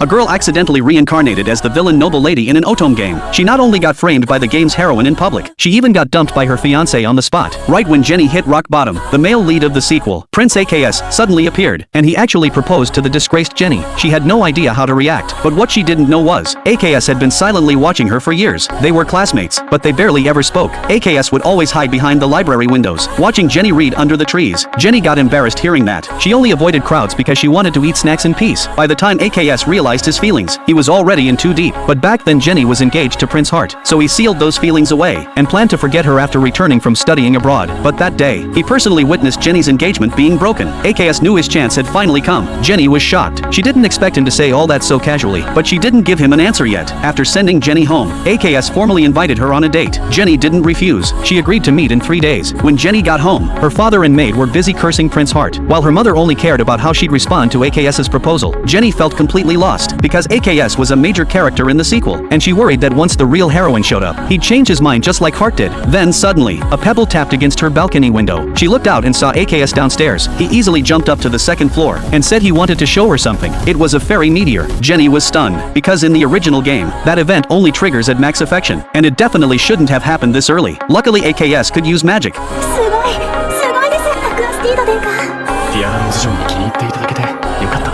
A girl accidentally reincarnated as the villain noble lady in an Otome game. She not only got framed by the game's heroine in public, she even got dumped by her fiancé on the spot. Right when Jenny hit rock bottom, the male lead of the sequel, Prince AKS, suddenly appeared, and he actually proposed to the disgraced Jenny. She had no idea how to react, but what she didn't know was, AKS had been silently watching her for years. They were classmates, but they barely ever spoke. AKS would always hide behind the library windows, watching Jenny read under the trees. Jenny got embarrassed hearing that. She only avoided crowds because she wanted to eat snacks in peace. By the time AKS realized his feelings, he was already in too deep. But back then Jenny was engaged to Prince Heart, so he sealed those feelings away, and planned to forget her after returning from studying abroad. But that day, he personally witnessed Jenny's engagement being broken. AKS knew his chance had finally come. Jenny was shocked. She didn't expect him to say all that so casually, but she didn't give him an answer yet. After sending Jenny home, AKS formally invited her on a date. Jenny didn't refuse. She agreed to meet in 3 days. When Jenny got home, her father and maid were busy cursing Prince Heart, while her mother only cared about how she'd respond to AKS's proposal. Jenny felt completely lost, because AKS was a major character in the sequel, and she worried that once the real heroine showed up, he'd change his mind just like Heart did. Then suddenly, a pebble tapped against her balcony window. She looked out and saw AKS downstairs. He easily jumped up to the second floor, and said he wanted to show her something. It was a fairy meteor. Jenny was stunned, because in the original game, that event only triggers at max affection, and it definitely shouldn't have happened this early. Luckily AKS could use magic. ティアラローズ城に気に入っていただけてよかった。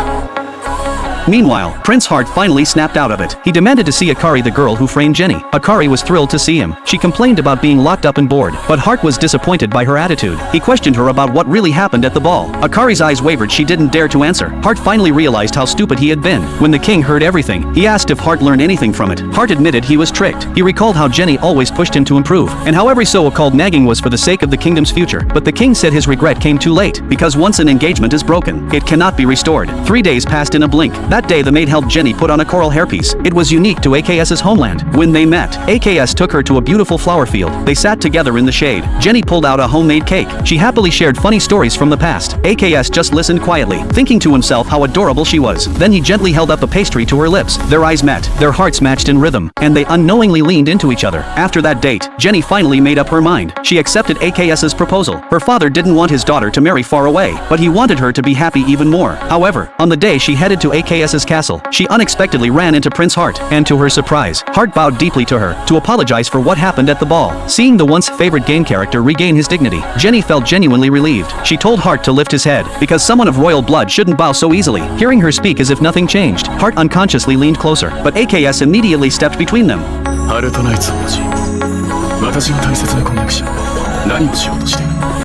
Meanwhile, Prince Heart finally snapped out of it. He demanded to see Akari, the girl who framed Jenny. Akari was thrilled to see him. She complained about being locked up and bored, but Heart was disappointed by her attitude. He questioned her about what really happened at the ball. Akari's eyes wavered. She didn't dare to answer. Heart finally realized how stupid he had been. When the king heard everything, he asked if Heart learned anything from it. Heart admitted he was tricked. He recalled how Jenny always pushed him to improve, and how every so-called nagging was for the sake of the kingdom's future. But the king said his regret came too late, because once an engagement is broken, it cannot be restored. 3 days passed in a blink. That day the maid helped Jenny put on a coral hairpiece. It was unique to AKS's homeland. When they met, AKS took her to a beautiful flower field. They sat together in the shade. Jenny pulled out a homemade cake. She happily shared funny stories from the past. AKS just listened quietly, thinking to himself how adorable she was. Then he gently held up a pastry to her lips. Their eyes met, their hearts matched in rhythm, and they unknowingly leaned into each other. After that date, Jenny finally made up her mind. She accepted AKS's proposal. Her father didn't want his daughter to marry far away, but he wanted her to be happy even more. However, on the day she headed to AKS's castle, she unexpectedly ran into Prince Heart, and to her surprise, Heart bowed deeply to her, to apologize for what happened at the ball. Seeing the once favorite game character regain his dignity, Jenny felt genuinely relieved. She told Heart to lift his head, because someone of royal blood shouldn't bow so easily. Hearing her speak as if nothing changed, Heart unconsciously leaned closer, but AKS immediately stepped between them. ハルトナイツ王子、私の大切な婚約者、何をしようとしている？